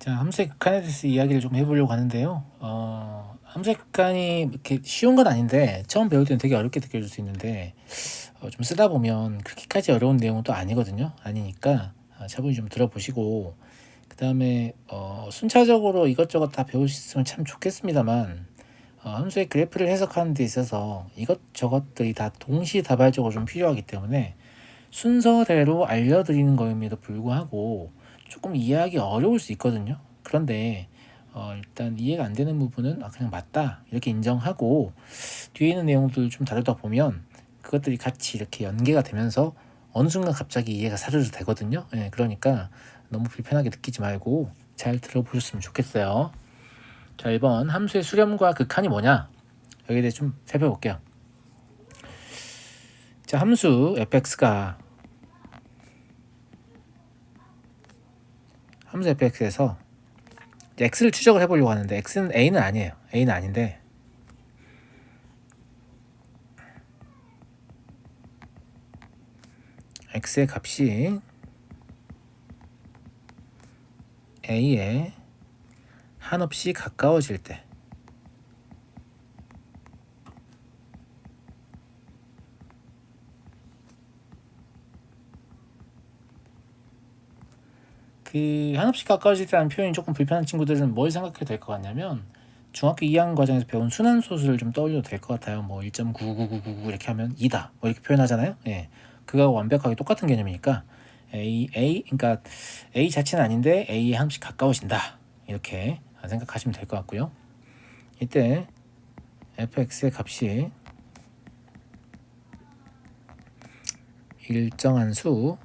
자, 함수의 극한에 대해서 이야기를 좀 해보려고 하는데요. 함수의 극한이 이렇게 쉬운 건 아닌데 처음 배울 때는 되게 어렵게 느껴질 수 있는데 좀 쓰다 보면 그렇게까지 어려운 내용은 또 아니거든요. 아니니까 차분히 좀 들어보시고 그 다음에 순차적으로 이것저것 다 배울 수 있으면 참 좋겠습니다만 함수의 그래프를 해석하는 데 있어서 이것저것들이 다 동시다발적으로 좀 필요하기 때문에 순서대로 알려드리는 거임에도 불구하고 조금 이해하기 어려울 수 있거든요. 그런데 일단 이해가 안 되는 부분은 그냥 맞다 이렇게 인정하고 뒤에 있는 내용들 좀 다루다 보면 그것들이 같이 이렇게 연계가 되면서 어느 순간 갑자기 이해가 사르르 되거든요. 그러니까 너무 불편하게 느끼지 말고 잘 들어보셨으면 좋겠어요. 자, 1번 함수의 수렴과 극한이 뭐냐? 여기에 대해 좀 살펴볼게요. 자, 함수 fx가 함수 fx에서 x를 추적을 해보려고 하는데 x는 a는 아니에요. a는 아닌데 x의 값이 a에 한없이 가까워질 때 그 한없이 가까워질 때라는 표현이 조금 불편한 친구들은 뭘 생각해도 될 것 같냐면 중학교 2학년 과정에서 배운 순환소수를 좀 떠올려도 될 것 같아요. 뭐 1.99999 이렇게 하면 2다 뭐 이렇게 표현하잖아요. 그거하고 완벽하게 똑같은 개념이니까 그러니까 a 자체는 아닌데 a에 한없이 가까워진다 이렇게 생각하시면 될 것 같고요. 이때 fx의 값이 일정한 수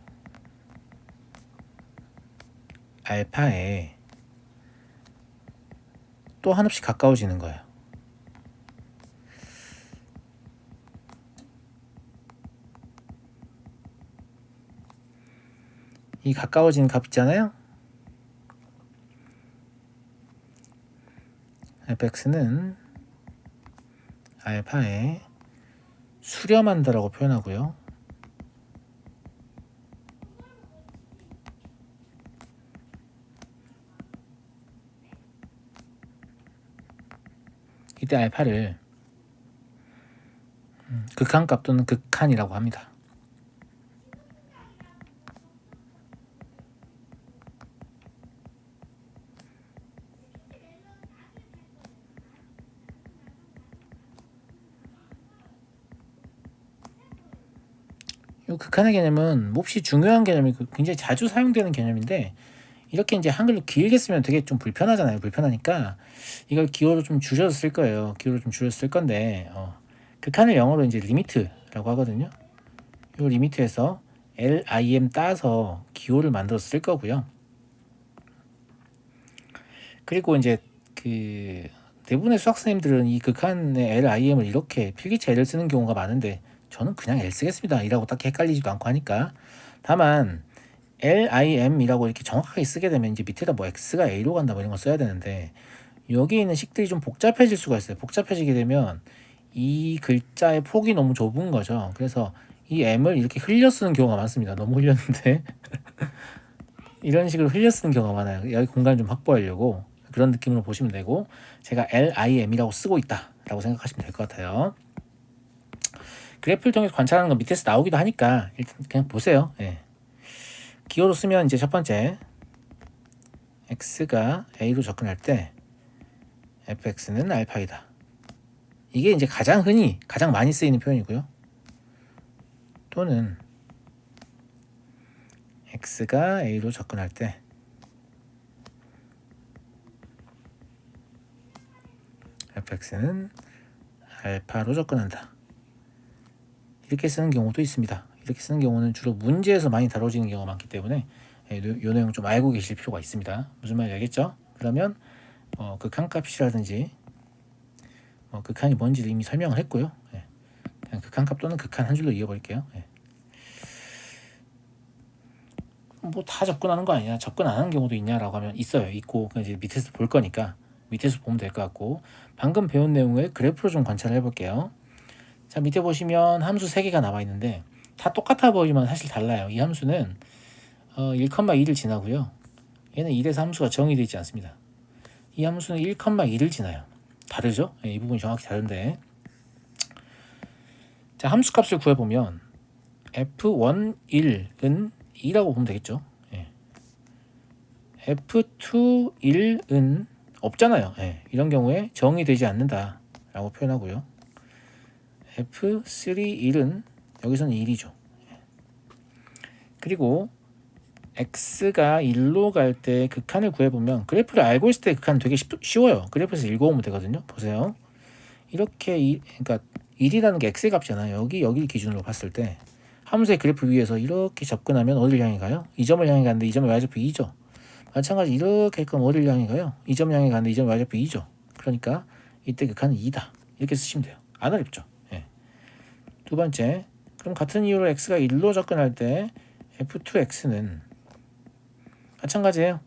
알파에 또 한없이 가까워지는 거예요. 이 가까워지는 값 있잖아요. fx는 알파에 수렴한다라고 표현하고요. 이때 알파를 극한값 또는 극한이라고 합니다. 이 극한의 개념은 몹시 중요한 개념이 굉장히 자주 사용되는 개념인데 이렇게 이제 한글로 길게 쓰면 되게 좀 불편하잖아요. 불편하니까 이걸 기호로 좀 줄여서 쓸 거예요. 기호로 좀 줄여서 쓸 건데 극한을 영어로 이제 리미트라고 하거든요. 이 리미트에서 lim 따서 기호를 만들어서 쓸 거고요. 그리고 이제 그 대부분의 수학 선생님들은 이 극한의 lim을 이렇게 필기체 L을 쓰는 경우가 많은데 저는 그냥 L 쓰겠습니다. 이라고 딱히 헷갈리지도 않고 하니까 다만 lim이라고 이렇게 정확하게 쓰게 되면 이제 밑에다 뭐 x가 a로 간다 뭐 이런 거 써야 되는데 여기 있는 식들이 좀 복잡해질 수가 있어요. 복잡해지게 되면 이 글자의 폭이 너무 좁은 거죠. 그래서 이 m을 이렇게 흘려 쓰는 경우가 많습니다. 너무 흘렸는데 이런 식으로 흘려 쓰는 경우가 많아요. 여기 공간을 좀 확보하려고 그런 느낌으로 보시면 되고 제가 lim이라고 쓰고 있다라고 생각하시면 될 것 같아요. 그래프를 통해서 관찰하는 건 밑에서 나오기도 하니까 일단 그냥 보세요. 기호로 쓰면 이제 첫 번째 x가 a로 접근할 때 fx는 알파이다. 이게 이제 가장 많이 쓰이는 표현이고요. 또는 x가 a로 접근할 때 fx는 알파로 접근한다. 이렇게 쓰는 경우도 있습니다. 이렇게 쓰는 경우는 주로 문제에서 많이 다뤄지는 경우가 많기 때문에 이 내용 좀 알고 계실 필요가 있습니다. 무슨 말인지 알겠죠? 그러면 극한값이라든지 극한이 뭔지를 이미 설명을 했고요. 그냥 극한값 또는 극한 한 줄로 이어버릴게요. 뭐 다 접근하는 거 아니냐? 접근 안 하는 경우도 있냐라고 하면 있어요. 있고 이제 밑에서 볼 거니까 밑에서 보면 될 것 같고 방금 배운 내용을 그래프로 좀 관찰을 해볼게요. 자, 밑에 보시면 함수 3개가 나와 있는데 다 똑같아 보이지만 사실 달라요. 이 함수는 1,2를 지나고요. 얘는 1에서 함수가 정의되어 있지 않습니다. 이 함수는 1,1을 지나요. 다르죠? 이 부분이 정확히 다른데, 자, 함수값을 구해보면 f1, 1은 2라고 보면 되겠죠. f2, 1은 없잖아요. 이런 경우에 정의되지 않는다 라고 표현하고요. f3, 1은 여기서는 1이죠. 그리고 x가 1로 갈 때 극한을 구해보면, 그래프를 알고 있을 때 극한은 되게 쉬워요. 그래프에서 읽어오면 되거든요. 보세요. 이렇게 그러니까 1이라는 게 x의 값이잖아요. 여기를 기준으로 봤을 때 함수의 그래프 위에서 이렇게 접근하면 어디를 향해 가요? 이 점을 향해 가는데 이 점의 y좌표 2죠. 마찬가지 이렇게 할 거면 어디를 향해 가요? 이 점 향해 가는데 이 점의 y좌표 2죠. 그러니까 이때 극한은 2다. 이렇게 쓰시면 돼요. 안 어렵죠. 두 번째, 그럼 같은 이유로 x가 1로 접근할 때 f2x는 마찬가지예요.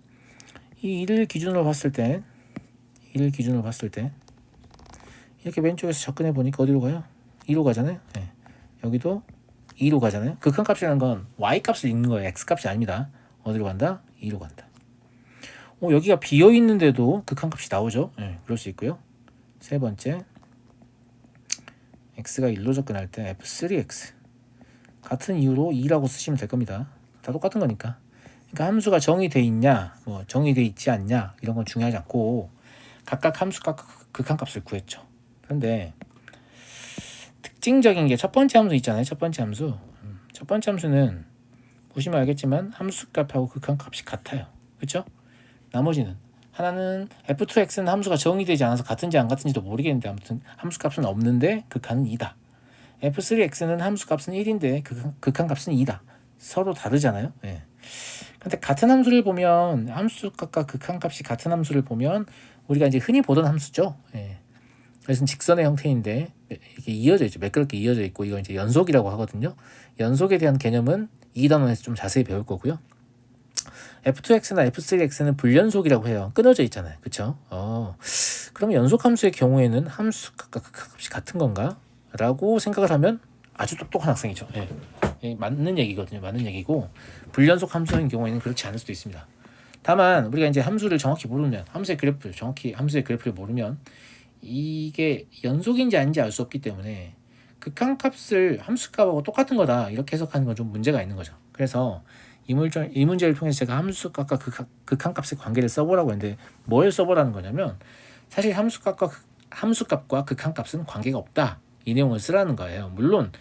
이 1을 기준으로 봤을 때 이렇게 왼쪽에서 접근해 보니까 어디로 가요? 2로 가잖아요. 여기도 2로 가잖아요. 극한값이라는 건 y값을 읽는 거예요. x값이 아닙니다. 어디로 간다? 2로 간다. 여기가 비어 있는데도 극한값이 나오죠. 그럴 수 있고요. 세 번째, x가 1로 접근할 때 f3x 같은 이유로 2라고 쓰시면 될 겁니다. 다 똑같은 거니까. 그러니까 함수가 정의돼 있냐, 정의돼 있지 않냐 이런 건 중요하지 않고 각각 함수값 극한값을 구했죠. 그런데 특징적인 게 첫 번째 함수 있잖아요. 첫 번째 함수는 보시면 알겠지만 함수값하고 극한값이 같아요. 그렇죠? 나머지는 하나는 f2x는 함수가 정의되지 않아서 같은지 안 같은지도 모르겠는데 아무튼 함수값은 없는데 극한은 2다. f3x는 함수값은 1인데 극한값은 2다. 서로 다르잖아요. 근데 같은 함수를 보면 함수값과 극한값이 같은 함수를 보면 우리가 이제 흔히 보던 함수죠. 그래서 직선의 형태인데 이렇게 이어져 있죠. 매끄럽게 이어져 있고 이거 이제 연속이라고 하거든요. 연속에 대한 개념은 이 단원에서 좀 자세히 배울 거고요. f2x나 f3x는 불연속이라고 해요. 끊어져 있잖아요. 그렇죠? 그럼 연속 함수의 경우에는 함수값과 극한값이 같은 건가? 라고 생각을 하면 아주 똑똑한 학생이죠. 맞는 얘기거든요. 맞는 얘기고 불연속 함수인 경우에는 그렇지 않을 수도 있습니다. 다만 우리가 이제 함수를 정확히 모르면 함수의 그래프를 모르면 이게 연속인지 아닌지 알 수 없기 때문에 극한값을 함수값하고 똑같은 거다 이렇게 해석하는 건 좀 문제가 있는 거죠. 그래서 이 문제를 통해서 제가 함수값과 극한값의 관계를 써보라고 했는데 뭘 써보라는 거냐면 사실 함수값과 극한값은 관계가 없다 이 내용을 쓰라는 거예요. 물론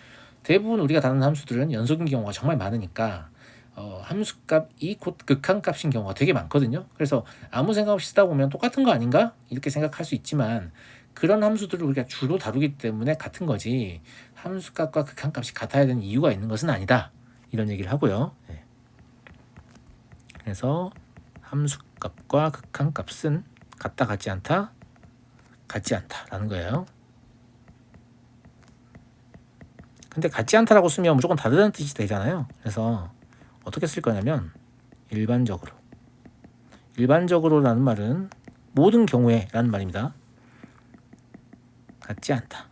대부분 우리가 다루는 함수들은 연속인 경우가 정말 많으니까 함수값이 곧 극한값인 경우가 되게 많거든요. 그래서 아무 생각 없이 쓰다 보면 똑같은 거 아닌가? 이렇게 생각할 수 있지만 그런 함수들을 우리가 주로 다루기 때문에 같은 거지 함수값과 극한값이 같아야 되는 이유가 있는 것은 아니다. 이런 얘기를 하고요. 그래서 함수값과 극한값은 같다, 같지 않다? 같지 않다라는 거예요. 근데 같지 않다라고 쓰면 무조건 다르다는 뜻이 되잖아요. 그래서 어떻게 쓸 거냐면 일반적으로라는 말은 모든 경우에 라는 말입니다. 같지 않다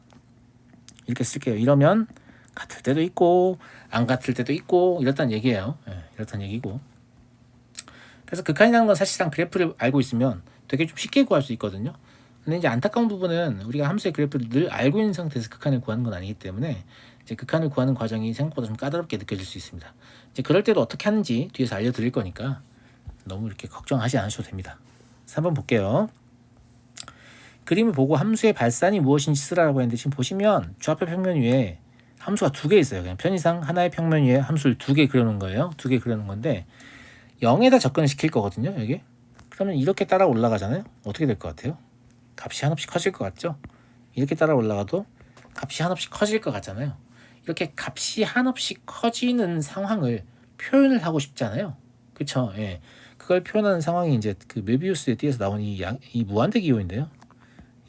이렇게 쓸게요. 이러면 같을 때도 있고 안 같을 때도 있고 이렇다는 얘기예요. 이렇다는 얘기고, 그래서 극한이라는 건 사실상 그래프를 알고 있으면 되게 좀 쉽게 구할 수 있거든요. 근데 이제 안타까운 부분은 우리가 함수의 그래프를 늘 알고 있는 상태에서 극한을 구하는 건 아니기 때문에 이제 극한을 구하는 과정이 생각보다 좀 까다롭게 느껴질 수 있습니다. 이제 그럴 때도 어떻게 하는지 뒤에서 알려드릴 거니까 너무 이렇게 걱정하지 않으셔도 됩니다. 3번 볼게요. 그림을 보고 함수의 발산이 무엇인지 쓰라고 했는데 지금 보시면 좌표 평면 위에 함수가 2개 있어요. 그냥 편의상 하나의 평면 위에 함수를 2개 그려놓은 거예요. 2개 그려놓은 건데 0에다 접근을 시킬 거거든요. 여기. 그러면 이렇게 따라 올라가잖아요. 어떻게 될 것 같아요? 값이 한없이 커질 것 같죠? 이렇게 따라 올라가도 값이 한없이 커질 것 같잖아요. 이렇게 값이 한없이 커지는 상황을 표현을 하고 싶잖아요. 그쵸? 그걸 표현하는 상황이 이제 그 메비우스의 띠에서 나온 이 무한대 기호인데요.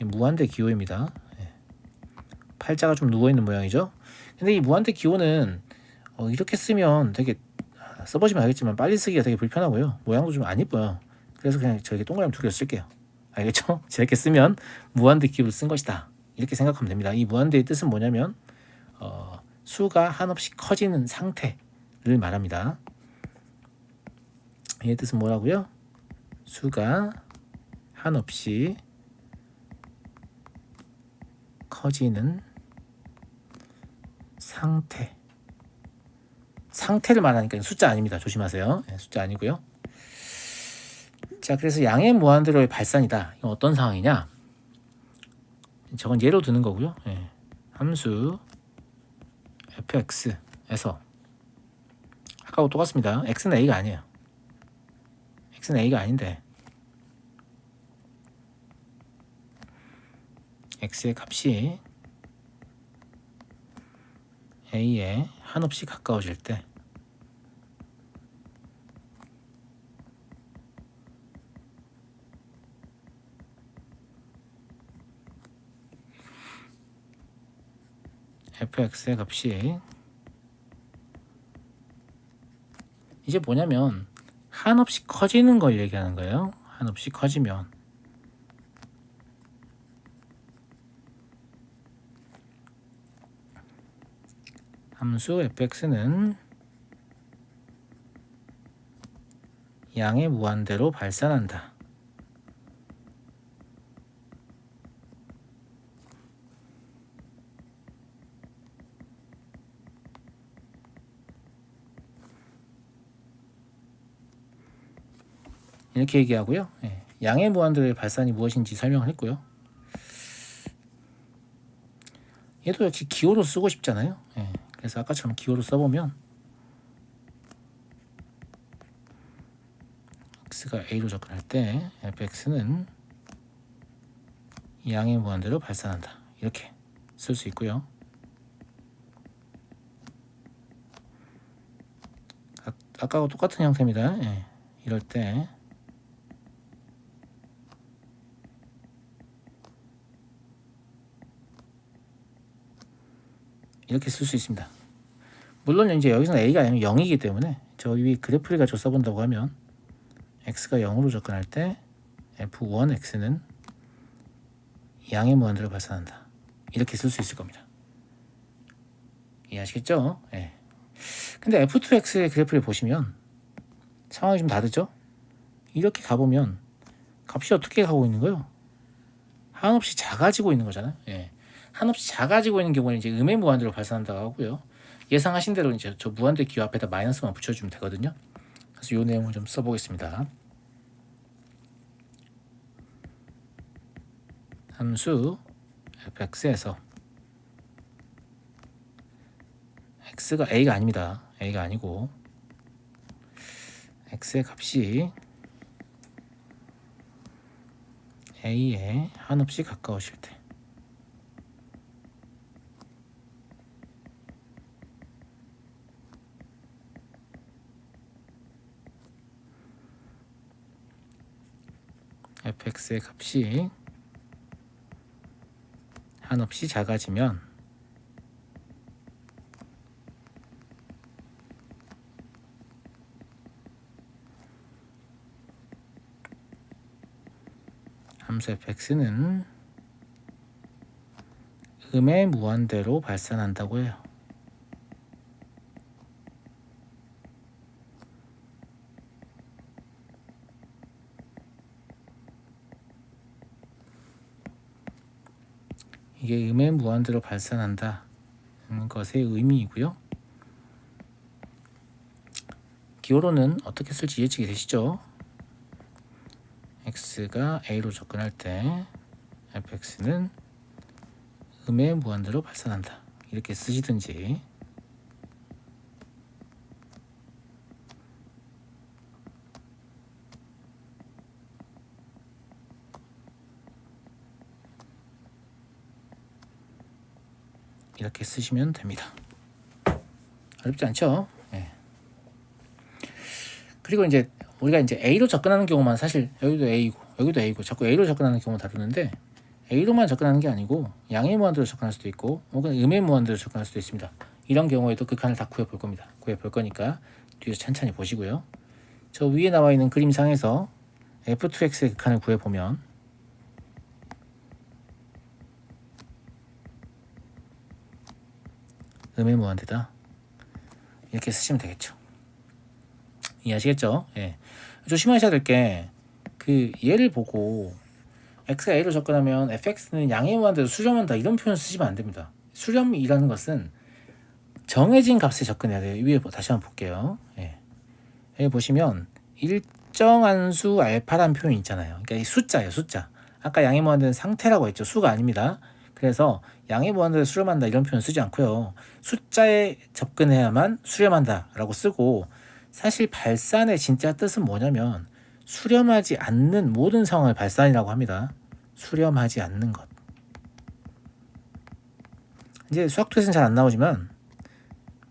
이 무한대 기호입니다. 팔자가 좀 누워있는 모양이죠. 근데 이 무한대 기호는 이렇게 쓰면 되게 써보시면 알겠지만 빨리 쓰기가 되게 불편하고요. 모양도 좀 안 이뻐요. 그래서 그냥 저렇게 동그라미 2개 쓸게요. 알겠죠? 저렇게 쓰면 무한대 기호를 쓴 것이다. 이렇게 생각하면 됩니다. 이 무한대의 뜻은 뭐냐면 수가 한없이 커지는 상태를 말합니다. 이 뜻은 뭐라고요? 수가 한없이 커지는 상태를 말하니까 숫자 아닙니다. 조심하세요. 네, 숫자 아니고요. 자, 그래서 양의 무한대로의 발산이다. 이건 어떤 상황이냐? 저건 예로 드는 거고요. 네. 함수 fx에서 아까하고 똑같습니다. x는 a가 아니에요. x는 a가 아닌데 x의 값이 a에 한없이 가까워질 때 fx의 값이 이제 뭐냐면 한없이 커지는 걸 얘기하는 거예요. 한없이 커지면 함수 fx는 양의 무한대로 발산한다. 이렇게 얘기하고요. 양의 무한대로의 발산이 무엇인지 설명을 했고요. 얘도 역시 기호로 쓰고 싶잖아요. 그래서 아까처럼 기호로 써보면 x가 a로 접근할 때 fx는 양의 무한대로 발산한다. 이렇게 쓸 수 있고요. 아까와 똑같은 형태입니다. 이럴 때 이렇게 쓸 수 있습니다. 물론 이제 여기서는 a가 아니면 0이기 때문에 저 위 그래프를 가지고 써본다고 하면 x가 0으로 접근할 때 f1x는 양의 무한대로 발산한다. 이렇게 쓸 수 있을 겁니다. 이해하시겠죠? 근데 f2x의 그래프를 보시면 상황이 좀 다르죠? 이렇게 가보면 값이 어떻게 가고 있는 거예요? 한없이 작아지고 있는 거잖아요. 한없이 작아지고 있는 경우는 이제 음의 무한대로 발산한다고 하고요. 예상하신 대로 이제 저 무한대 기호 앞에다 마이너스만 붙여주면 되거든요. 그래서 이 내용을 좀 써보겠습니다. 함수 fx에서 x가 a가 아닙니다. a가 아니고 x의 값이 a에 한없이 가까우실 때 fx의 값이 한없이 작아지면 함수 fx는 음의 무한대로 발산한다고 해요. 이게 음의 무한대로 발산한다는 것의 의미이고요. 기호로는 어떻게 쓸지 예측이 되시죠? x가 a로 접근할 때 fx는 음의 무한대로 발산한다. 이렇게 쓰시든지 이렇게 쓰시면 됩니다. 어렵지 않죠? 그리고 이제 우리가 이제 A로 접근하는 경우만 사실 여기도 A고 여기도 A고 자꾸 A로 접근하는 경우 다루는데 A로만 접근하는 게 아니고 양의 무한대로 접근할 수도 있고 혹은 음의 무한대로 접근할 수도 있습니다. 이런 경우에도 극한을 다 구해볼 겁니다. 구해볼 거니까 뒤에서 천천히 보시고요. 저 위에 나와 있는 그림상에서 f2x의 극한을 구해보면 음의 무한대다. 이렇게 쓰시면 되겠죠. 이해하시겠죠? 조심하셔야 될 게 그 얘를 보고 x가 a로 접근하면 fx는 양의 무한대로 수렴한다 이런 표현 쓰시면 안 됩니다. 수렴이라는 것은 정해진 값에 접근해야 돼요. 위에 다시 한번 볼게요. 예. 여기 보시면 일정한 수 알파라는 표현이 있잖아요. 그러니까 이 숫자예요, 숫자. 아까 양의 무한대는 상태라고 했죠. 수가 아닙니다. 그래서 양의 무한대로 수렴한다 이런 표현 쓰지 않고요. 숫자에 접근해야만 수렴한다 라고 쓰고, 사실 발산의 진짜 뜻은 뭐냐면 수렴하지 않는 모든 상황을 발산이라고 합니다. 수렴하지 않는 것. 이제 수학토에서는 잘 안 나오지만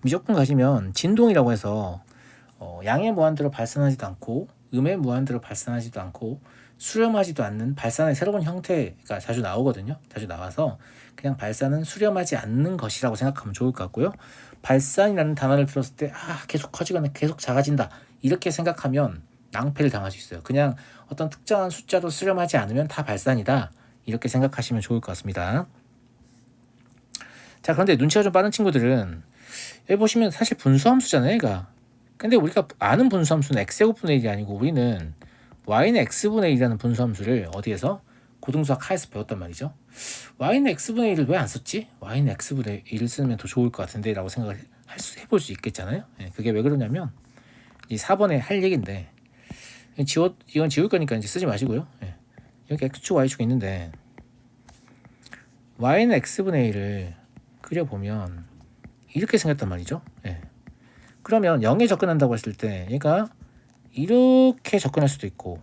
미적분 가시면 진동이라고 해서 양의 무한대로 발산하지도 않고 음의 무한대로 발산하지도 않고 수렴하지도 않는 발산의 새로운 형태가 자주 나오거든요. 자주 나와서 그냥 발산은 수렴하지 않는 것이라고 생각하면 좋을 것 같고요. 발산이라는 단어를 들었을 때 계속 커지거나 계속 작아진다 이렇게 생각하면 낭패를 당할 수 있어요. 그냥 어떤 특정한 숫자도 수렴하지 않으면 다 발산이다 이렇게 생각하시면 좋을 것 같습니다. 자, 그런데 눈치가 좀 빠른 친구들은 여기 보시면 사실 분수함수잖아요, 얘가. 근데 우리가 아는 분수함수는 x제곱분의 1이 아니고 우리는 y는 x분의 1이라는 분수함수를 어디에서? 고등수학 하에서 배웠단 말이죠. y는 x분의 1을 왜 안 썼지? y는 x분의 1을 쓰면 더 좋을 것 같은데 라고 생각을 해볼 수 있겠잖아요. 그게 왜 그러냐면 이 4번에 할 얘기인데 이건 지울 거니까 이제 쓰지 마시고요. 여기 x축 y축이 있는데 y는 x분의 1을 그려보면 이렇게 생겼단 말이죠. 그러면 0에 접근한다고 했을 때 얘가 이렇게 접근할 수도 있고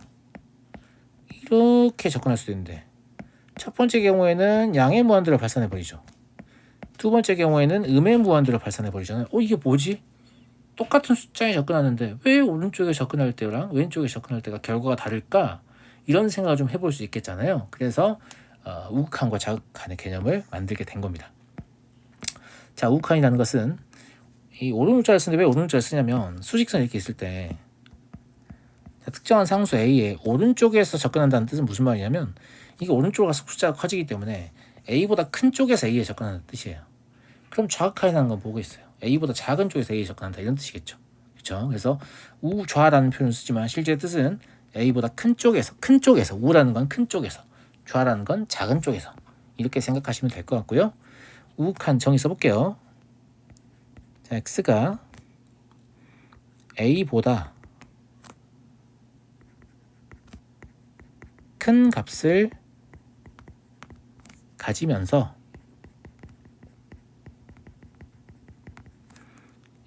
이렇게 접근할 수도 있는데, 첫 번째 경우에는 양의 무한대로 발산해 버리죠. 두 번째 경우에는 음의 무한대로 발산해 버리잖아요. 이게 뭐지? 똑같은 숫자에 접근하는데 왜 오른쪽에 접근할 때랑 왼쪽에 접근할 때가 결과가 다를까? 이런 생각을 좀 해볼 수 있겠잖아요. 그래서 우극한과 자극한의 개념을 만들게 된 겁니다. 자, 우극한이라는 것은 이 오른쪽자를 쓰는데 왜 오른쪽자를 쓰냐면 수직선 이렇게 있을 때 특정한 상수 A에 오른쪽에서 접근한다는 뜻은 무슨 말이냐면 이게 오른쪽으로 갈수록 숫자가 커지기 때문에 A보다 큰 쪽에서 A에 접근하는 뜻이에요. 그럼 좌극한이라는 건 뭐가 있어요? A보다 작은 쪽에서 A에 접근한다 이런 뜻이겠죠. 그렇죠? 그래서 우좌라는 표현을 쓰지만 실제 뜻은 A보다 큰 쪽에서 우라는 건 큰 쪽에서, 좌라는 건 작은 쪽에서 이렇게 생각하시면 될 것 같고요. 우극한 정의 써볼게요. 자, x가 a보다 큰 값을 가지면서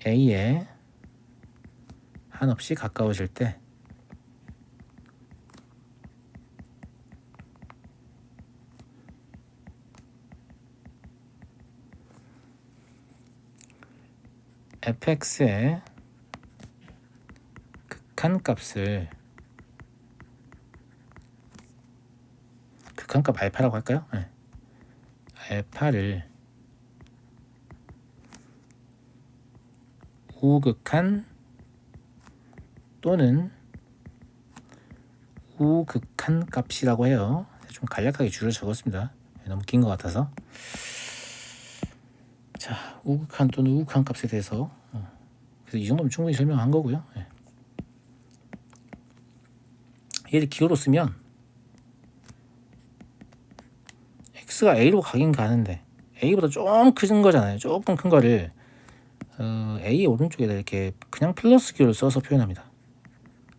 a에 한없이 가까워질 때 fx의 극한값을 극한값 알파라고 할까요? 알파를 우극한 또는 우극한 값이라고 해요. 좀 간략하게 줄여 적었습니다. 너무 긴 것 같아서. 자, 우극한 또는 우극한 값에 대해서 그래서 이 정도면 충분히 설명한 거고요. 얘를 기호로 쓰면 x가 a로 가긴 가는데 a보다 좀 큰 거잖아요. 조금 큰 거를 a 오른쪽에다 이렇게 그냥 플러스 기호를 써서 표현합니다.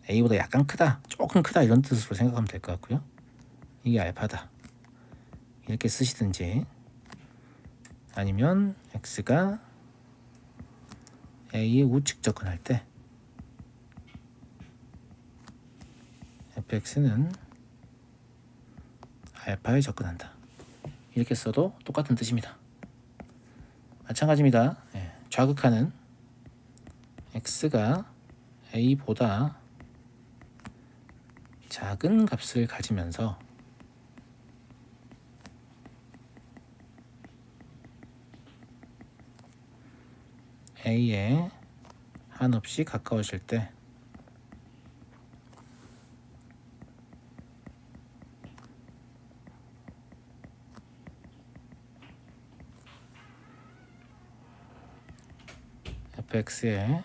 a보다 약간 크다, 조금 크다 이런 뜻으로 생각하면 될 것 같고요. 이게 알파다 이렇게 쓰시든지, 아니면 x가 a의 우측 접근할 때 fx는 알파에 접근한다 이렇게 써도 똑같은 뜻입니다. 마찬가지입니다. 좌극한은 x가 a보다 작은 값을 가지면서 a에 한없이 가까워질 때 fx의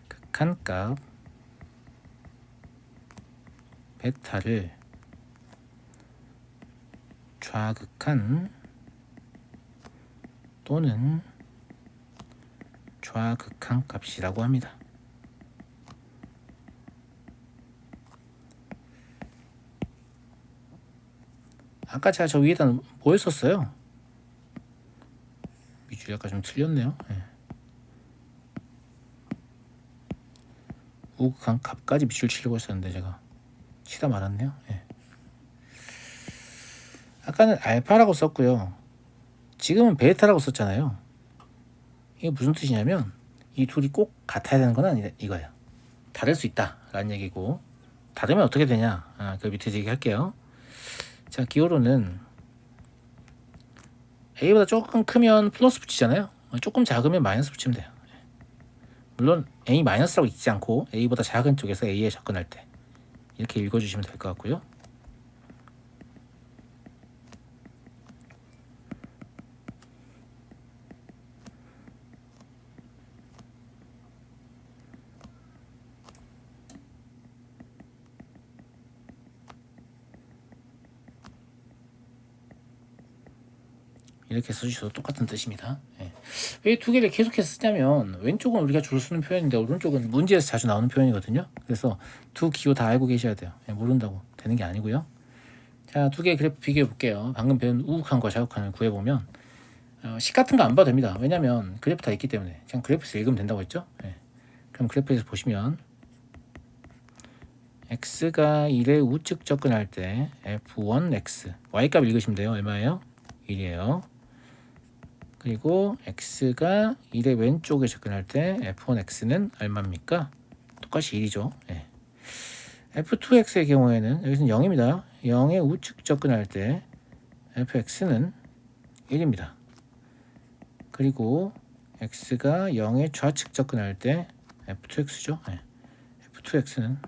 극한값 베타를 좌극한 또는 좌극한 값이라고 합니다. 아까 제가 저 위에다 뭐 했었어요? 밑줄이 아까 좀 틀렸네요. 네. 우극한 값까지 밑줄 치려고 했었는데 제가 치다 말았네요. 네. 아까는 알파라고 썼고요. 지금은 베타라고 썼잖아요. 이게 무슨 뜻이냐면 이 둘이 꼭 같아야 되는 건 아니다 이거예요. 다를 수 있다 라는 얘기고, 다르면 어떻게 되냐, 그 밑에서 얘기할게요. 자, 기호로는 A보다 조금 크면 플러스 붙이잖아요. 조금 작으면 마이너스 붙이면 돼요. 물론 A 마이너스라고 읽지 않고 A보다 작은 쪽에서 A에 접근할 때 이렇게 읽어주시면 될 것 같고요. 이렇게 써주셔도 똑같은 뜻입니다. 왜 두 개를 계속해서 쓰냐면 왼쪽은 우리가 주로 쓰는 표현인데 오른쪽은 문제에서 자주 나오는 표현이거든요. 그래서 두 기호 다 알고 계셔야 돼요. 모른다고 되는 게 아니고요. 자, 두 개의 그래프 비교해 볼게요. 방금 배운 우극한과 좌극한을 구해보면 식 같은 거 안 봐도 됩니다. 왜냐면 그래프 다 있기 때문에 그냥 그래프에서 읽으면 된다고 했죠. 그럼 그래프에서 보시면 x가 1의 우측 접근할 때 f1x y값 읽으시면 돼요. 얼마예요? 1이에요. 그리고 x가 1의 왼쪽에 접근할 때 f1x는 얼마입니까? 똑같이 1이죠. f2x의 경우에는 여기서는 0입니다. 0의 우측 접근할 때 fx는 1입니다. 그리고 x가 0의 좌측 접근할 때 f2x죠. f2x는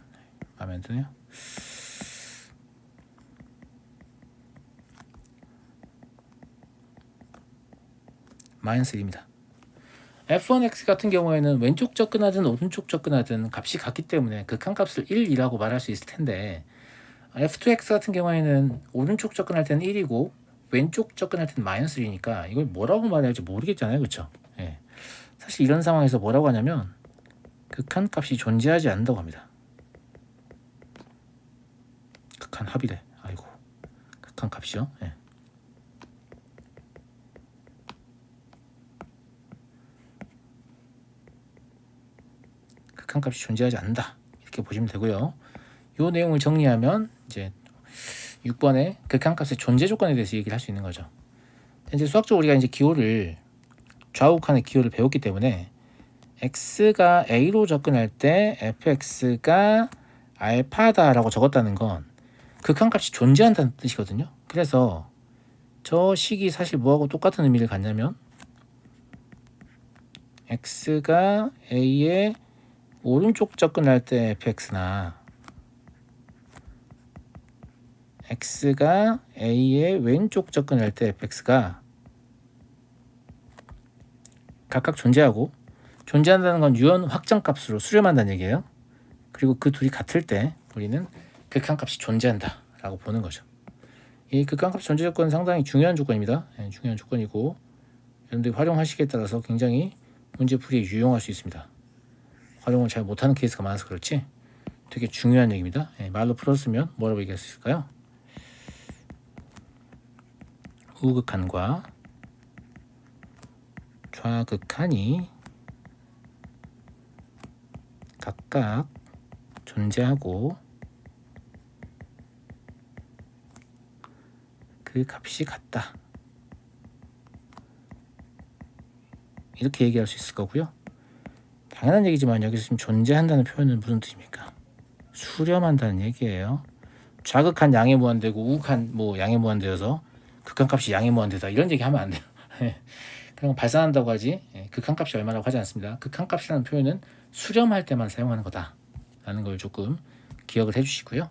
마음에 안 드네요. 마이너스 1입니다. f1x 같은 경우에는 왼쪽 접근하든 오른쪽 접근하든 값이 같기 때문에 극한값을 1이라고 말할 수 있을 텐데, f2x 같은 경우에는 오른쪽 접근할 때는 1이고 왼쪽 접근할 때는 마이너스 1이니까 이걸 뭐라고 말해야 할지 모르겠잖아요. 그렇죠? 사실 이런 상황에서 뭐라고 하냐면 극한값이 존재하지 않는다고 합니다. 극한합이래. 아이고, 극한값이요. 극한값이 존재하지 않는다 이렇게 보시면 되고요. 이 내용을 정리하면 이제 6번의 극한값의 존재 조건에 대해서 얘기를 할 수 있는 거죠. 이제 수학적으로 우리가 이제 기호를 좌우극한의 기호를 배웠기 때문에 x가 a로 접근할 때 fx가 알파다라고 적었다는 건 극한값이 존재한다는 뜻이거든요. 그래서 저 식이 사실 뭐하고 똑같은 의미를 갖냐면 x가 a의 오른쪽 접근할 때 fx나 x가 a의 왼쪽 접근할 때 fx가 각각 존재하고, 존재한다는 건 유언 확정값으로 수렴한다는 얘기예요. 그리고 그 둘이 같을 때 우리는 극한값이 존재한다 라고 보는 거죠. 이 극한값 존재 조건은 상당히 중요한 조건입니다. 중요한 조건이고 여러분들이 활용하시기에 따라서 굉장히 문제풀이에 유용할 수 있습니다. 활용을 잘 못하는 케이스가 많아서 그렇지 되게 중요한 얘기입니다. 말로 풀었으면 뭐라고 얘기할 수 있을까요? 우극한과 좌극한이 각각 존재하고 그 값이 같다. 이렇게 얘기할 수 있을 거고요. 당연한 얘기지만 여기서 지금 존재한다는 표현은 무슨 뜻입니까? 수렴한다는 얘기예요. 좌극한 양의 무한대고 우극한 양의 무한대여서 극한값이 양의 무한대다 이런 얘기 하면 안 돼요. 그냥 발산한다고 하지 극한값이 얼마라고 하지 않습니다. 극한값이라는 표현은 수렴할 때만 사용하는 거다 라는 걸 조금 기억을 해주시고요.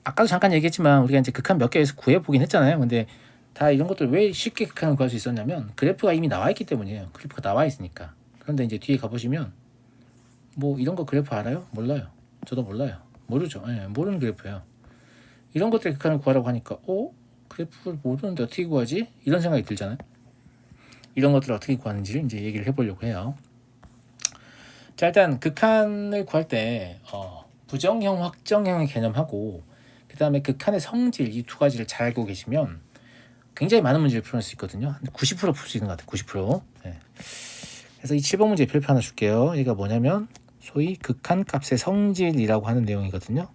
아까도 잠깐 얘기했지만 우리가 이제 극한 몇 개에서 구해보긴 했잖아요. 근데 다 이런 것들 왜 쉽게 극한을 구할 수 있었냐면 그래프가 이미 나와 있기 때문이에요. 그래프가 나와 있으니까. 그런데 이제 뒤에 가보시면 뭐 이런 거 그래프 알아요? 몰라요. 저도 몰라요. 모르죠. 예, 모르는 그래프예요. 이런 것들의 극한을 구하라고 하니까 그래프를 모르는데 어떻게 구하지? 이런 생각이 들잖아요. 이런 것들을 어떻게 구하는지를 이제 얘기를 해보려고 해요. 자, 일단 극한을 구할 때 부정형, 확정형의 개념하고 그 다음에 극한의 성질 이 두 가지를 잘 알고 계시면 굉장히 많은 문제를 풀어낼 수 있거든요. 90% 풀 수 있는 것 같아요. 90%. 네. 그래서 이 7번 문제 별표 하나 줄게요. 얘가 뭐냐면 소위 극한값의 성질이라고 하는 내용이거든요.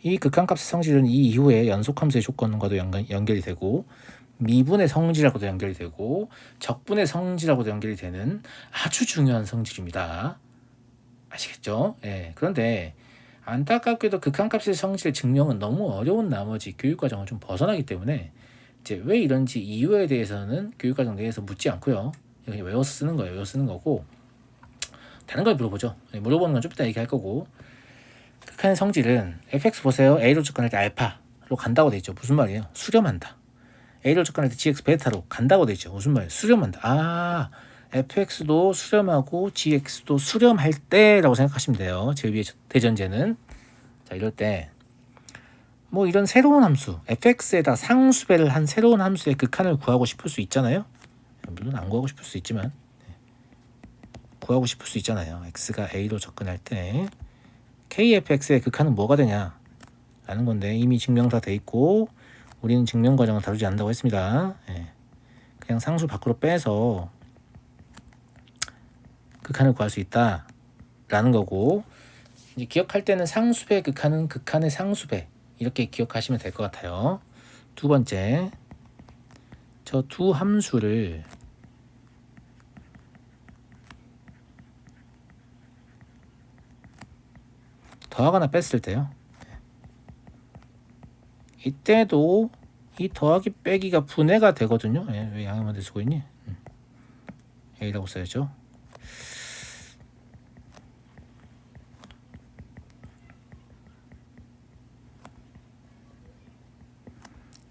이 극한값의 성질은 이 이후에 연속함수의 조건과도 연결이 되고 미분의 성질하고도 연결이 되고 적분의 성질하고도 연결이 되는 아주 중요한 성질입니다. 아시겠죠? 예. 그런데 안타깝게도 극한값의 성질의 증명은 너무 어려운 나머지 교육과정을 좀 벗어나기 때문에 이제 왜 이런지 이유에 대해서는 교육과정 내에서 묻지 않고요. 그냥 외워서 쓰는 거예요. 외워서 쓰는 거고 다른 걸 물어보죠. 물어보는 건 좀 이따 얘기할 거고 극한의 성질은 fx 보세요. a로 접근할 때 알파로 간다고 돼 있죠. 무슨 말이에요? 수렴한다. a로 접근할 때 gx 베타로 간다고 돼 있죠. 무슨 말이에요? 수렴한다. fx도 수렴하고 gx도 수렴할 때라고 생각하시면 돼요. 제 위에 대전제는. 자, 이럴 때 뭐 이런 새로운 함수 fx에다 상수배를 한 새로운 함수의 극한을 구하고 싶을 수 있잖아요. 물론 안 구하고 싶을 수 있지만 구하고 싶을 수 있잖아요. x가 a로 접근할 때 kfx의 극한은 뭐가 되냐 라는 건데 이미 증명 다 돼 있고 우리는 증명 과정을 다루지 않는다고 했습니다. 그냥 상수 밖으로 빼서 극한을 구할 수 있다 라는 거고 이제 기억할 때는 상수배의 극한은 극한의 상수배 이렇게 기억하시면 될 것 같아요. 두 번째, 저 두 함수를 더하거나 뺐을 때요. 이때도 이 더하기 빼기가 분해가 되거든요. 왜 양의문제 쓰고 있니? A라고 써야죠.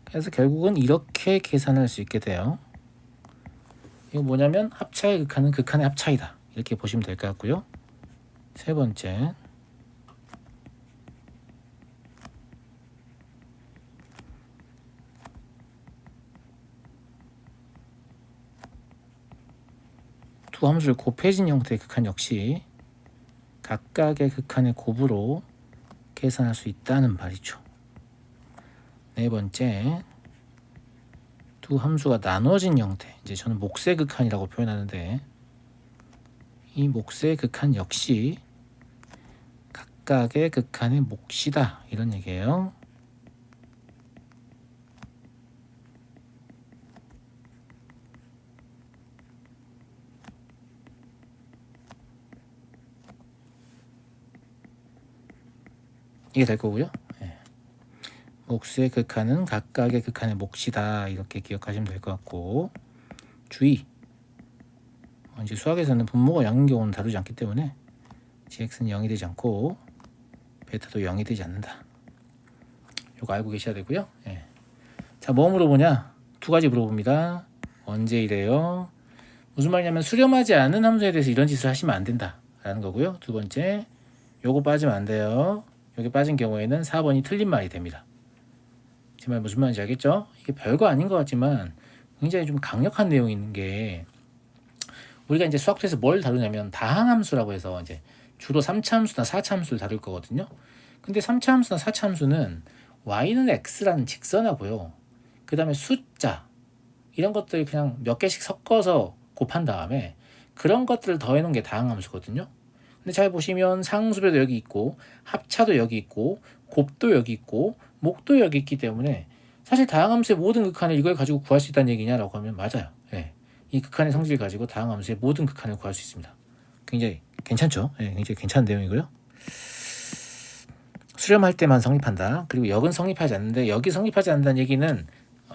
그래서 결국은 이렇게 계산할 수 있게 돼요. 이거 뭐냐면 합차의 극한은 극한의 합차이다. 이렇게 보시면 될 것 같고요. 세 번째, 두 함수를 곱해진 형태의 극한 역시 각각의 극한의 곱으로 계산할 수 있다는 말이죠. 네 번째, 두 함수가 나눠진 형태, 이제 저는 몫의 극한이라고 표현하는데 이 몫의 극한 역시 각각의 극한의 몫이다 이런 얘기예요. 이게 될 거고요. 몫의 극한은 각각의 극한의 몫이다 이렇게 기억하시면 될 것 같고 주의 이제 수학에서는 분모가 0인 경우는 다루지 않기 때문에 gx는 0이 되지 않고 베타도 0이 되지 않는다. 이거 알고 계셔야 되고요. 자, 뭐 물어보냐? 두 가지 물어봅니다. 언제 이래요? 무슨 말이냐면 수렴하지 않은 함수에 대해서 이런 짓을 하시면 안 된다 라는 거고요. 두 번째, 요거 빠지면 안 돼요. 여기 빠진 경우에는 4번이 틀린 말이 됩니다. 제 말 무슨 말인지 알겠죠? 이게 별거 아닌 것 같지만 굉장히 좀 강력한 내용이 있는 게 우리가 이제 수학에서 뭘 다루냐면 다항함수라고 해서 이제 주로 3차 함수나 4차 함수를 다룰 거거든요. 근데 3차 함수나 4차 함수는 y는 x라는 직선하고요. 그 다음에 숫자 이런 것들 그냥 몇 개씩 섞어서 곱한 다음에 그런 것들을 더해 놓은 게 다항함수거든요. 근데 잘 보시면 상수배도 여기 있고 합차도 여기 있고 곱도 여기 있고 목도 여기 있기 때문에 사실 다항함수의 모든 극한을 이걸 가지고 구할 수 있다는 얘기냐라고 하면 맞아요. 이 극한의 성질을 가지고 다항함수의 모든 극한을 구할 수 있습니다. 굉장히 괜찮죠? 굉장히 괜찮은 내용이고요. 수렴할 때만 성립한다. 그리고 역은 성립하지 않는데 역이 성립하지 않는다는 얘기는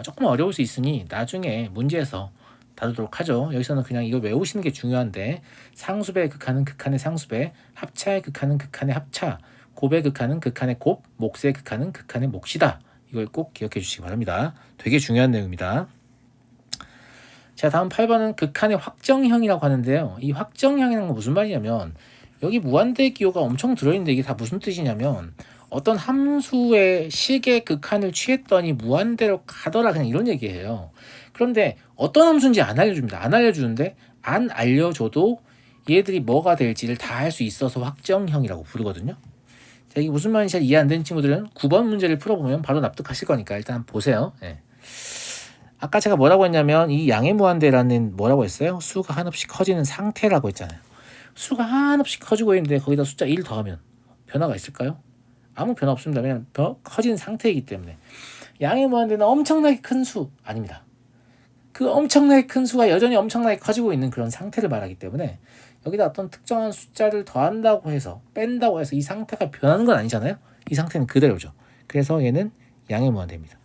조금 어려울 수 있으니 나중에 문제에서 다루도록 하죠. 여기서는 그냥 이걸 외우시는 게 중요한데 상수배의 극한은 극한의 상수배, 합차의 극한은 극한의 합차, 곱의 극한은 극한의 곱, 몫의 극한은 극한의 몫이다. 이걸 꼭 기억해 주시기 바랍니다. 되게 중요한 내용입니다. 자, 다음 8번은 극한의 확정형이라고 하는데요. 이 확정형이라는 건 무슨 말이냐면 여기 무한대 기호가 엄청 들어있는데 이게 다 무슨 뜻이냐면 어떤 함수의 식의 극한을 취했더니 무한대로 가더라, 그냥 이런 얘기예요. 그런데 어떤 함수인지 안 알려줍니다. 안 알려주는데 안 알려줘도 얘들이 뭐가 될지를 다 할 수 있어서 확정형이라고 부르거든요. 자, 이게 무슨 말인지 잘 이해 안 되는 친구들은 9번 문제를 풀어보면 바로 납득하실 거니까 일단 한번 보세요. 예. 아까 제가 뭐라고 했냐면 이 양의 무한대라는 뭐라고 했어요? 수가 한없이 커지는 상태라고 했잖아요. 수가 한없이 커지고 있는데 거기다 숫자 1 더하면 변화가 있을까요? 아무 변화 없습니다. 그냥 커지는 상태이기 때문에. 양의 무한대는 엄청나게 큰 수 아닙니다. 그 엄청나게 큰 수가 여전히 엄청나게 커지고 있는 그런 상태를 말하기 때문에 여기다 어떤 특정한 숫자를 더한다고 해서 뺀다고 해서 이 상태가 변하는 건 아니잖아요. 이 상태는 그대로죠. 그래서 얘는 양의 무한대입니다.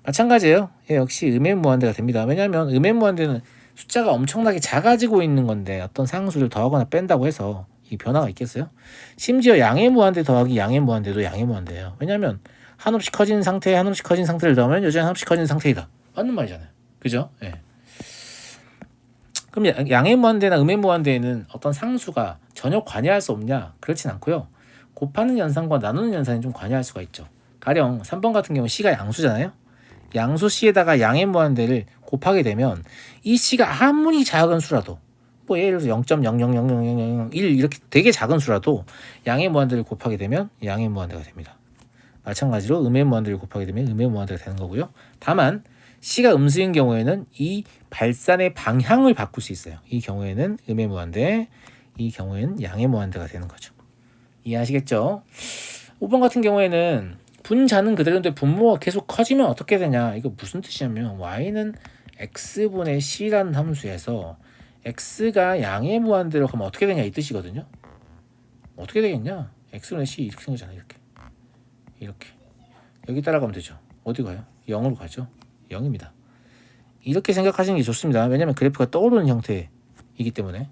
마찬가지예요. 얘 역시 음의 무한대가 됩니다. 왜냐하면 음의 무한대는 숫자가 엄청나게 작아지고 있는 건데 어떤 상수를 더하거나 뺀다고 해서 이 변화가 있겠어요? 심지어 양의 무한대 더하기 양의 무한대도 양의 무한대예요. 왜냐하면 한없이 커진 상태에 한없이 커진 상태를 더하면 여전히 한없이 커진 상태이다. 맞는 말이잖아요. 그죠? 예. 그럼 양의 무한대나 음의 무한대에는 어떤 상수가 전혀 관여할 수 없냐? 그렇진 않고요. 곱하는 연산과 나누는 연산이 좀 관여할 수가 있죠. 가령 3번 같은 경우 C가 양수잖아요. 양수 C에다가 양의 무한대를 곱하게 되면 이 C가 아무리 작은 수라도 뭐 예를 들어서 0.0000001 이렇게 되게 작은 수라도 양의 무한대를 곱하게 되면 양의 무한대가 됩니다. 마찬가지로 음의 무한대를 곱하게 되면 음의 무한대가 되는 거고요. 다만 C가 음수인 경우에는 이 발산의 방향을 바꿀 수 있어요. 이 경우에는 음의 무한대, 이 경우에는 양의 무한대가 되는 거죠. 이해하시겠죠? 5번 같은 경우에는 분자는 그대로인데 분모가 계속 커지면 어떻게 되냐? 이거 무슨 뜻이냐면 y는 x분의 c라는 함수에서 x가 양의 무한대로 가면 어떻게 되냐 이 뜻이거든요. 어떻게 되겠냐? x분의 c 이렇게 생기잖아요. 이렇게 여기 따라가면 되죠. 어디 가요? 0으로 가죠. 0입니다. 이렇게 생각하시는 게 좋습니다. 왜냐하면 그래프가 떠오르는 형태이기 때문에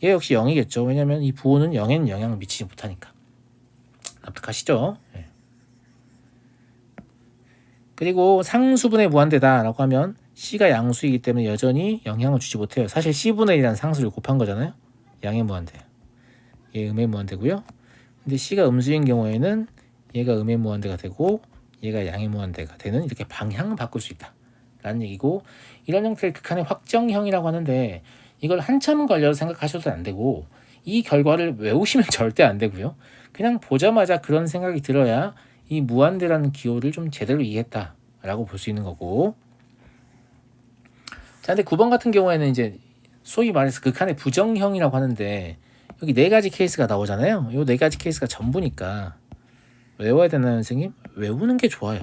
얘 역시 0이겠죠. 왜냐하면 이 부호는 0에는 영향을 미치지 못하니까. 납득하시죠? 네. 그리고 상수분의 무한대다라고 하면 C가 양수이기 때문에 여전히 영향을 주지 못해요. 사실 C분의 1이라는 상수를 곱한 거잖아요. 양의 무한대. 얘 음의 무한대고요. 근데 C가 음수인 경우에는 얘가 음의 무한대가 되고 얘가 양의 무한대가 되는 이렇게 방향을 바꿀 수 있다 라는 얘기고, 이런 형태를 극한의 확정형이라고 하는데 이걸 한참 걸려서 생각하셔도 안 되고 이 결과를 외우시면 절대 안 되고요. 그냥 보자마자 그런 생각이 들어야 이 무한대라는 기호를 좀 제대로 이해했다라고 볼 수 있는 거고. 자, 근데 9번 같은 경우에는 이제 소위 말해서 극한의 부정형이라고 하는데 여기 네 가지 케이스가 나오잖아요. 이 네 가지 케이스가 전부니까 외워야 되나요, 선생님? 외우는 게 좋아요.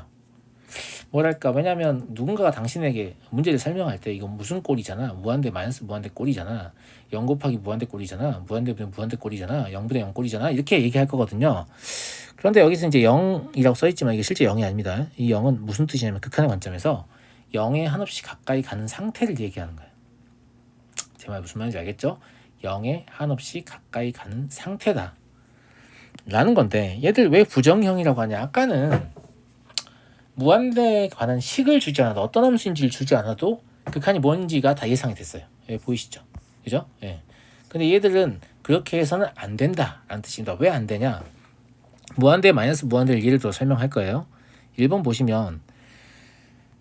뭐랄까, 왜냐면 누군가가 당신에게 문제를 설명할 때 이건 무슨 꼴이잖아, 무한대 마이너스 무한대 꼴이잖아, 0 곱하기 무한대 꼴이잖아, 무한대 분의 무한대 꼴이잖아, 0분의 0 꼴이잖아, 이렇게 얘기할 거거든요. 그런데 여기서 이제 0이라고 써있지만 이게 실제 0이 아닙니다. 이 0은 무슨 뜻이냐면 극한의 관점에서 0에 한없이 가까이 가는 상태를 얘기하는 거예요. 제 말 무슨 말인지 알겠죠? 0에 한없이 가까이 가는 상태다 라는 건데, 얘들 왜 부정형이라고 하냐? 아까는 무한대에 관한 식을 주지 않아도, 어떤 함수인지를 주지 않아도 극한이 뭔지가 다 예상이 됐어요. 예, 보이시죠? 그죠? 예. 근데 얘들은 그렇게 해서는 안 된다 라는 뜻입니다. 왜 안 되냐? 무한대 마이너스 무한대를 예를 들어 설명할 거예요. 1번 보시면,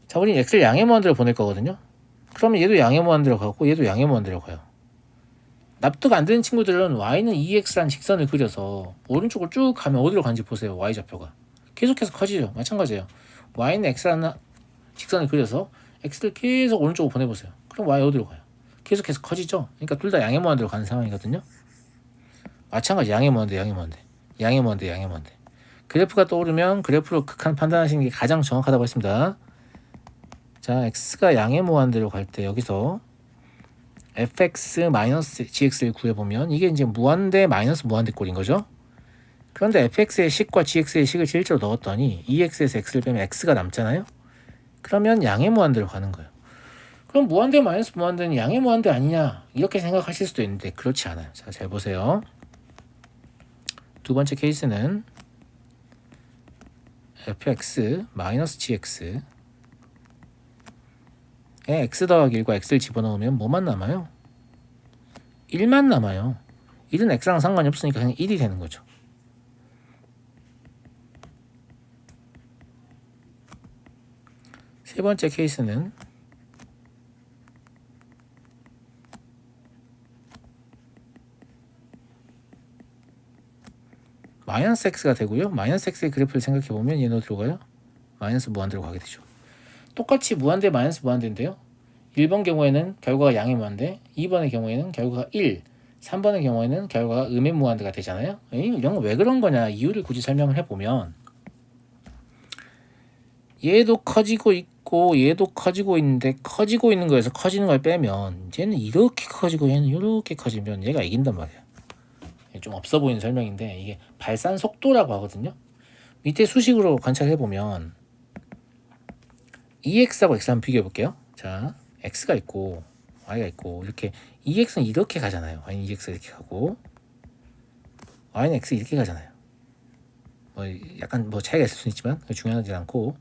자, 우린 x를 양의 무한대로 보낼 거거든요. 그러면 얘도 양의 무한대로 가고 얘도 양의 무한대로 가요. 납득 안 되는 친구들은 y는 2x라는 직선을 그려서 오른쪽을 쭉 가면 어디로 가는지 보세요. y좌표가 계속해서 커지죠. 마찬가지예요. y는 x라는 직선을 그려서 x를 계속 오른쪽으로 보내보세요. 그럼 y 어디로 가요? 계속해서 커지죠. 그러니까 둘 다 양의 무한대로 가는 상황이거든요. 마찬가지 양의 무한대, 양의 무한대, 양의 무한대, 양의 무한대. 그래프가 떠오르면 그래프로 극한 판단하시는 게 가장 정확하다고 했습니다. 자, x가 양의 무한대로 갈 때 여기서 fx-gx를 구해보면 이게 이제 무한대 마이너스 무한대 꼴인 거죠. 그런데 fx의 식과 gx의 식을 실제로 넣었더니 2x에서 x를 빼면 x가 남잖아요. 그러면 양의 무한대로 가는 거예요. 그럼 무한대 마이너스 무한대는 양의 무한대 아니냐 이렇게 생각하실 수도 있는데 그렇지 않아요. 자, 잘 보세요. 두 번째 케이스는 fx-gx x 더하기 1과 x를 집어넣으면 뭐만 남아요? 1만 남아요. 1은 x랑 상관이 없으니까 그냥 1이 되는 거죠. 세 번째 케이스는 마이너스 x가 되고요. 마이너스 x의 그래프를 생각해보면 얘는 어디로 가요? 마이너스 무한대로 가게 되죠. 똑같이 무한대 마이너스 무한대인데요. 1번 경우에는 결과가 양의 무한대, 2번의 경우에는 결과가 1, 3번의 경우에는 결과가 음의 무한대가 되잖아요. 이런 거 왜 그런 거냐 이유를 굳이 설명을 해보면 얘도 커지고 있고 얘도 커지고 있는데 커지고 있는 거에서 커지는 걸 빼면 얘는 이렇게 커지고 얘는 이렇게 커지면 얘가 이긴단 말이에요. 좀 없어 보이는 설명인데 이게 발산 속도라고 하거든요. 밑에 수식으로 관찰해보면 EX하고 X 한번 비교해 볼게요. 자, X가 있고 Y가 있고 이렇게 EX는 이렇게 가잖아요. Y는 EX가 이렇게 가고 Y는 X 이렇게 가잖아요. 뭐 약간 뭐 차이가 있을 수는 있지만 중요하지 않고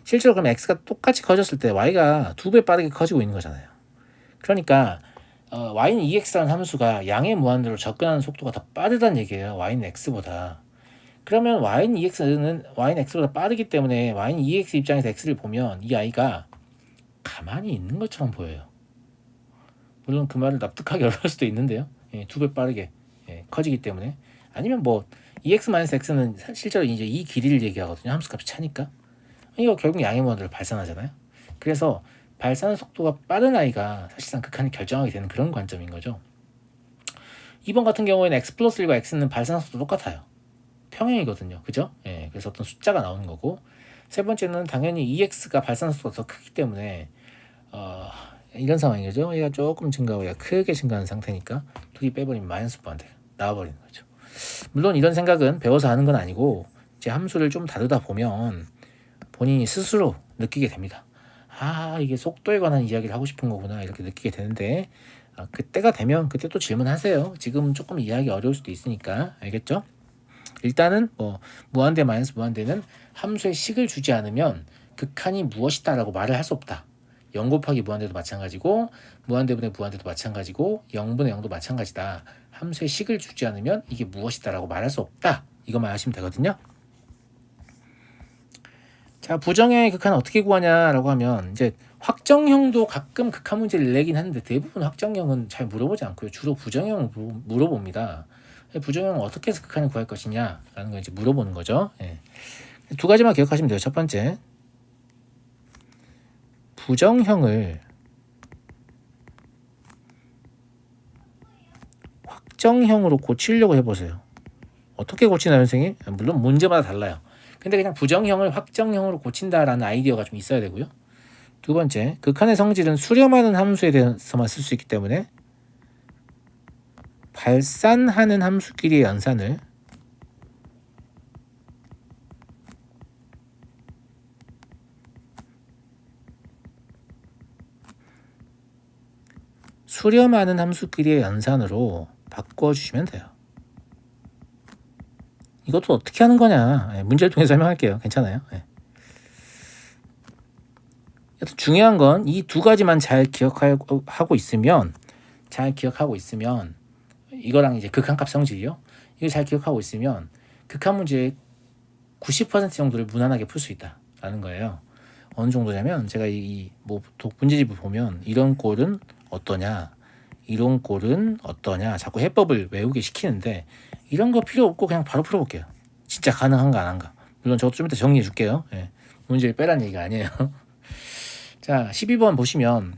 실제로 그럼 X가 똑같이 커졌을 때 Y가 2배 빠르게 커지고 있는 거잖아요. 그러니까 Y는 EX라는 함수가 양의 무한대로 접근하는 속도가 더 빠르다는 얘기예요. Y는 X보다. 그러면 Y는 X보다 빠르기 때문에 Y는 EX 입장에서 X를 보면 이 아이가 가만히 있는 것처럼 보여요. 물론 그 말을 납득하기 어려울 수도 있는데요. 2배 빠르게 커지기 때문에. 아니면 뭐 EX-X는 실제로 이제 이 길이를 얘기하거든요. 함수값이 차니까. 이거 결국 양의 무한대로 발산하잖아요. 그래서 발산 속도가 빠른 아이가 사실상 극한을 결정하게 되는 그런 관점인 거죠. 2번 같은 경우에는 X 플러스 1과 X는 발산 속도 똑같아요. 평행이거든요. 그죠? 그래서 어떤 숫자가 나오는 거고 세 번째는 당연히 EX가 발산 속도가 더 크기 때문에 이런 상황이죠. 얘가 조금 증가하고 얘가 크게 증가하는 상태니까 둘이 빼버리면 마이너스 무한대 나와버리는 거죠. 물론 이런 생각은 배워서 하는 건 아니고 제 함수를 좀 다루다 보면 본인이 스스로 느끼게 됩니다. 이게 속도에 관한 이야기를 하고 싶은 거구나 이렇게 느끼게 되는데 그때가 되면 그때 또 질문하세요. 지금 조금 이해하기 어려울 수도 있으니까 알겠죠? 일단은 뭐 무한대 마이너스 무한대는 함수의 식을 주지 않으면 극한이 무엇이다 라고 말을 할 수 없다. 0 곱하기 무한대도 마찬가지고 무한대분의 무한대도 마찬가지고 0분의 0도 마찬가지다. 함수의 식을 주지 않으면 이게 무엇이다 라고 말할 수 없다. 이것만 아시면 되거든요. 자, 부정형의 극한은 어떻게 구하냐라고 하면 이제 확정형도 가끔 극한 문제를 내긴 하는데 대부분 확정형은 잘 물어보지 않고요. 주로 부정형을 물어봅니다. 부정형은 어떻게 해서 극한을 구할 것이냐라는 걸 이제 물어보는 거죠. 두 가지만 기억하시면 돼요. 첫 번째, 부정형을 확정형으로 고치려고 해보세요. 어떻게 고치나요, 선생님? 물론 문제마다 달라요. 근데 그냥 부정형을 확정형으로 고친다라는 아이디어가 좀 있어야 되고요. 두 번째, 극한의 성질은 수렴하는 함수에 대해서만 쓸 수 있기 때문에 발산하는 함수끼리의 연산을 수렴하는 함수끼리의 연산으로 바꿔주시면 돼요. 이것도 어떻게 하는 거냐 문제를 통해 설명할게요. 괜찮아요. 중요한 건 이 두 가지만 잘 기억하고 있으면 이거랑 이제 극한값 성질이요. 이거 잘 기억하고 있으면 극한 문제의 90% 정도를 무난하게 풀 수 있다라는 거예요. 어느 정도냐면 제가 뭐 문제집을 보면 이런 꼴은 어떠냐, 이런 꼴은 어떠냐 자꾸 해법을 외우게 시키는데 이런 거 필요 없고 그냥 바로 풀어볼게요. 진짜 가능한가 안 한가. 물론 저도 좀 이따 정리해 줄게요. 문제를 빼라는 얘기가 아니에요. 자, 12번 보시면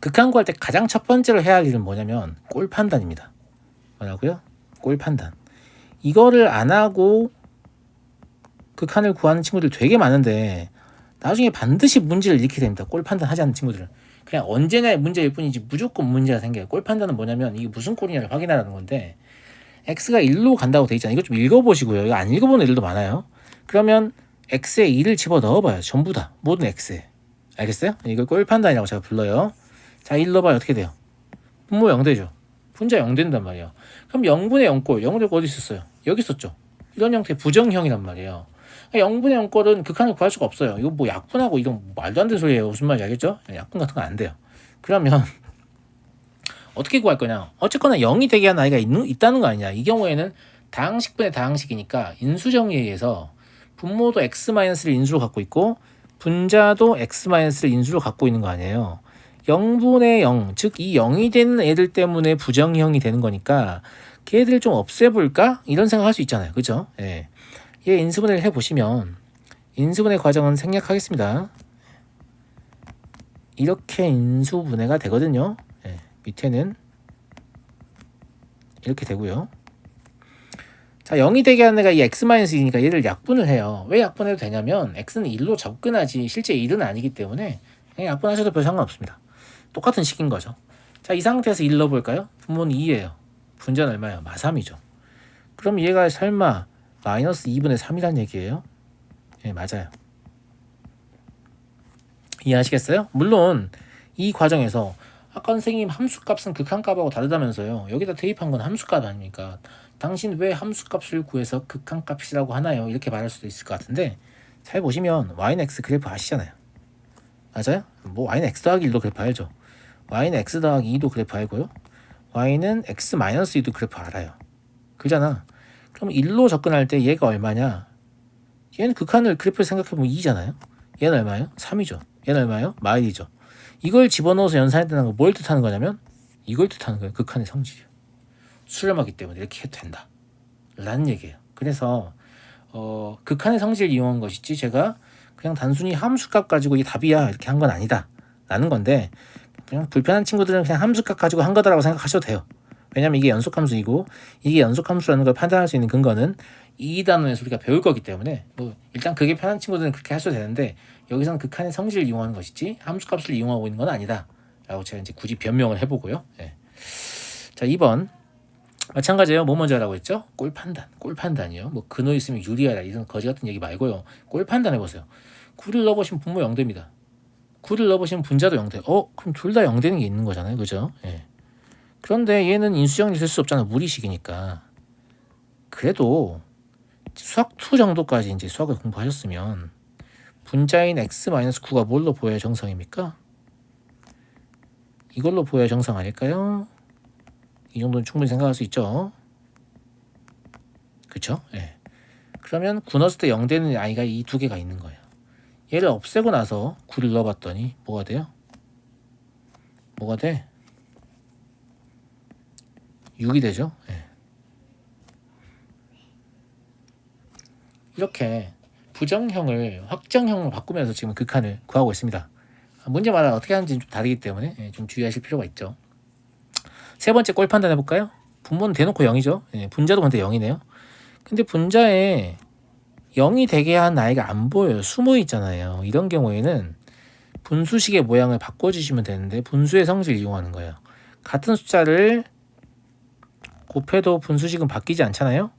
극한 구할 때 가장 첫 번째로 해야 할 일은 뭐냐면 꼴 판단입니다. 뭐라고요? 꼴 판단. 이거를 안 하고 극한을 구하는 친구들 되게 많은데 나중에 반드시 문제를 잃게 됩니다. 꼴 판단 하지 않는 친구들은. 그냥 언제나 문제일 뿐이지 무조건 문제가 생겨요. 꼴 판단은 뭐냐면 이게 무슨 꼴이냐를 확인하라는 건데 x가 1로 간다고 돼 있잖아요. 이거 좀 읽어보시고요. 이거 안 읽어보는 애들도 많아요. 그러면 x에 2를 집어 넣어봐요. 전부 다. 모든 x에. 알겠어요? 이걸 꼴 판단이라고 제가 불러요. 자, 1 넣어봐요. 어떻게 돼요? 분모 0 되죠. 분자 0 된단 말이에요. 그럼 0분의 0꼴. 0분의 0꼴 어디 있었어요? 여기 있었죠. 이런 형태의 부정형이란 말이에요. 0분의 0꼴은 극한을 구할 수가 없어요. 이거 뭐 약분하고 이런 말도 안 되는 소리예요. 무슨 말인지 알겠죠? 약분 같은 건 안 돼요. 그러면 어떻게 구할 거냐? 어쨌거나 0이 되게 한 아이가 있다는 거 아니냐? 이 경우에는 다항식분의 다항식이니까 인수정의에 의해서 분모도 x-를 인수로 갖고 있고 분자도 x-를 인수로 갖고 있는 거 아니에요. 0분의 0, 즉 이 0이 되는 애들 때문에 부정형이 되는 거니까 걔들 좀 없애볼까? 이런 생각 할 수 있잖아요. 그죠? 예. 얘 인수분해를 해보시면 인수분해 과정은 생략하겠습니다. 이렇게 인수분해가 되거든요. 예. 밑에는 이렇게 되고요. 자, 0이 되게 하는 애가 이 x-2니까 얘를 약분을 해요. 왜 약분해도 되냐면 x는 1로 접근하지 실제 1은 아니기 때문에 그냥 약분하셔도 별 상관없습니다. 똑같은 식인 거죠. 자, 이 상태에서 1 넣어볼까요? 분모는 2예요. 분자는 얼마예요? 마3이죠. 그럼 얘가 설마 마이너스 2분의 3이란 얘기예요? 예, 맞아요. 이해하시겠어요? 물론 이 과정에서 아까 선생님 함수값은 극한값하고 다르다면서요. 여기다 대입한 건 함수값 아닙니까? 당신 왜 함수값을 구해서 극한값이라고 하나요? 이렇게 말할 수도 있을 것 같은데 잘 보시면 y는 x 그래프 아시잖아요. 맞아요? 뭐 y는 x 더하기 1도 그래프 알죠? y는 x 더하기 2도 그래프 알고요. y는 x 마이너스 2도 그래프 알아요. 그잖아. 그럼 1로 접근할 때 얘가 얼마냐? 얘는 극한을 그래프를 생각해보면 2잖아요. 얘는 얼마예요? 3이죠. 얘는 얼마예요? 마일이죠. 이걸 집어넣어서 연산했다는 건 뭘 뜻하는 거냐면 이걸 뜻하는 거예요. 극한의 성질이요. 수렴하기 때문에 이렇게 해도 된다 라는 얘기예요. 그래서 극한의 성질을 이용한 것이지 제가 그냥 단순히 함수값 가지고 이게 답이야 이렇게 한 건 아니다 라는 건데 그냥 불편한 친구들은 그냥 함수값 가지고 한 거다라고 생각하셔도 돼요. 왜냐면 이게 연속함수이고 이게 연속함수라는 걸 판단할 수 있는 근거는 이 단원에서 우리가 배울 거기 때문에 뭐 일단 그게 편한 친구들은 그렇게 하셔도 되는데 여기서는 극한의 성질을 이용하는 것이지 함수값을 이용하고 있는 건 아니다 라고 제가 이제 굳이 변명을 해보고요. 네. 자, 2번 마찬가지예요. 뭐 먼저 하라고 했죠? 꼴 판단. 꼴 판단이요. 뭐 근호 있으면 유리하다 이런 거지 같은 얘기 말고요. 꼴 판단 해보세요. 9를 넣어보시면 분모 0됩니다. 9를 넣어보시면 분자도 0돼. 그럼 둘 다 0되는 게 있는 거잖아요. 그죠? 예. 그런데 얘는 인수정리 될 수 없잖아. 무리식이니까. 그래도 수학2 정도까지 이제 수학을 공부하셨으면 분자인 x-9가 뭘로 보여야 정상입니까? 이걸로 보여야 정상 아닐까요? 이 정도는 충분히 생각할 수 있죠. 그쵸? 예. 그러면 9 넣었을 때 0 되는 아이가 이 두 개가 있는 거예요. 얘를 없애고 나서 9를 넣어봤더니 뭐가 돼요? 뭐가 돼? 6이 되죠. 예. 이렇게 부정형을 확정형으로 바꾸면서 지금 극한을 구하고 있습니다. 문제마다 어떻게 하는지 좀 다르기 때문에 좀 주의하실 필요가 있죠. 세 번째 꼴 판단 해볼까요? 분모는 대놓고 0이죠. 예, 분자도 근데 0이네요. 근데 분자에 0이 되게 한 아이가 안 보여요. 숨어 있잖아요. 이런 경우에는 분수식의 모양을 바꿔주시면 되는데 분수의 성질을 이용하는 거예요. 같은 숫자를 곱해도 분수식은 바뀌지 않잖아요.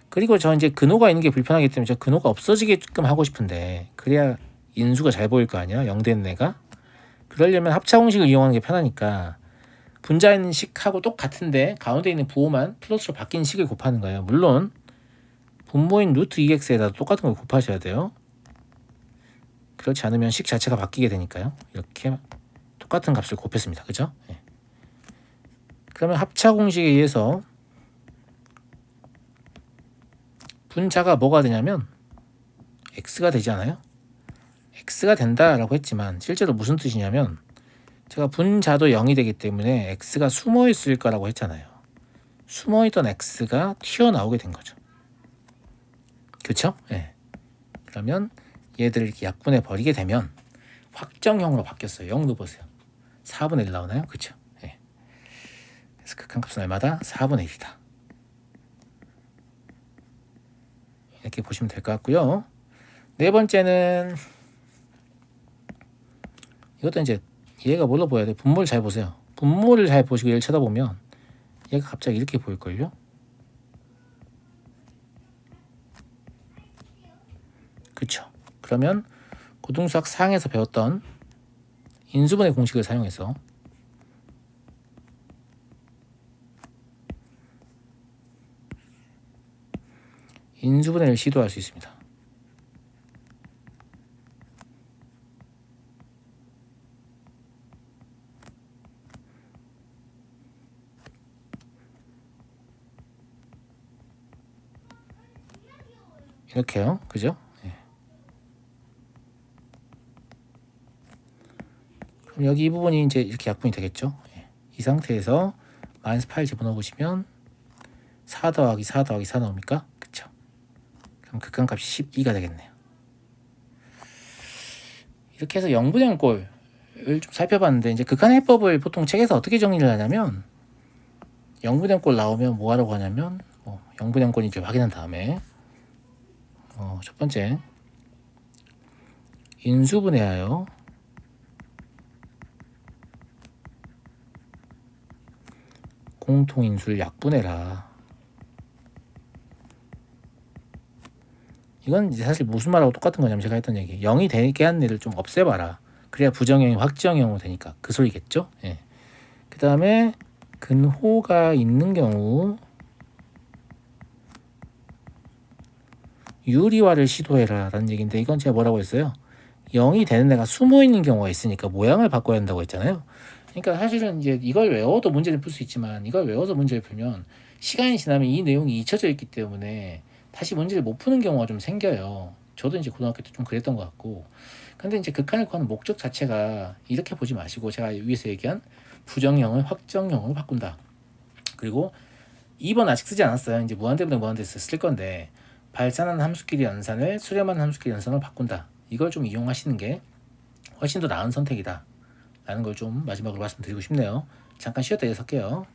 그리고 저 이제 근호가 있는 게 불편하기 때문에 저 근호가 없어지게끔 하고 싶은데 그래야 인수가 잘 보일 거 아니야. 0 되는 애가. 그러려면 합차공식을 이용하는 게 편하니까 분자에 있는 식하고 똑같은데 가운데 있는 부호만 플러스로 바뀐 식을 곱하는 거예요. 물론 분모인 루트 2x에다 똑같은 걸 곱하셔야 돼요. 그렇지 않으면 식 자체가 바뀌게 되니까요. 이렇게 똑같은 값을 곱했습니다. 그죠? 예. 그러면 합차공식에 의해서 분자가 뭐가 되냐면 x가 되지 않아요? x가 된다라고 했지만 실제로 무슨 뜻이냐면 제가 분자도 0이 되기 때문에 x가 숨어 있을 거라고 했잖아요. 숨어 있던 x가 튀어나오게 된 거죠. 그렇죠? 예. 그러면 얘들을 이렇게 약분해 버리게 되면 확정형으로 바뀌었어요. 0 넣어보세요. 4분의 1 나오나요? 그렇죠? 예. 그래서 극한값은 얼마다? 4분의 1이다. 이렇게 보시면 될 것 같고요. 네 번째는 이것도 이제 얘가 뭘로 보여야 돼? 분모를 잘 보세요. 분모를 잘 보시고 얘를 쳐다보면 얘가 갑자기 이렇게 보일걸요? 그쵸? 그러면 고등수학 4항에서 배웠던 인수분해 공식을 사용해서 인수분해를 시도할 수 있습니다. 이렇게요. 그죠? 예. 그럼 여기 이 부분이 이제 이렇게 약분이 되겠죠. 예. 이 상태에서 마이너스 8 집어넣으시면 4 더하기 4 더하기 4 나옵니까? 그쵸? 그럼 극한값이 12가 되겠네요. 이렇게 해서 0분의 0꼴을 좀 살펴봤는데, 이제 극한해법을 보통 책에서 어떻게 정리를 하냐면 0분의 0꼴 나오면 뭐 하라고 하냐면 0분의 0꼴인지 확인한 다음에 첫 번째 인수분해하여 공통인수를 약분해라. 이건 이제 사실 무슨 말하고 똑같은 거냐면 제가 했던 얘기, 0이 되게 한 애를 좀 없애봐라. 그래야 부정형이 확정형으로 되니까 그 소리겠죠. 예. 그 다음에 근호가 있는 경우 유리화를 시도해라 라는 얘기인데, 이건 제가 뭐라고 했어요? 0이 되는 애가 숨어있는 경우가 있으니까 모양을 바꿔야 한다고 했잖아요. 그러니까 사실은 이제 이걸 외워도 문제를 풀 수 있지만, 이걸 외워서 문제를 풀면 시간이 지나면 이 내용이 잊혀져 있기 때문에 다시 문제를 못 푸는 경우가 좀 생겨요. 저도 이제 고등학교 때 좀 그랬던 것 같고. 근데 이제 극한을 구하는 목적 자체가 이렇게 보지 마시고, 제가 위에서 얘기한 부정형을 확정형으로 바꾼다. 그리고 2번 아직 쓰지 않았어요. 이제 무한대분의 무한대에서 쓸 건데, 발산하는 함수끼리 연산을 수렴하는 함수끼리 연산으로 바꾼다. 이걸 좀 이용하시는 게 훨씬 더 나은 선택이다 라는 걸 좀 마지막으로 말씀드리고 싶네요. 잠깐 쉬었다 이어서 할게요.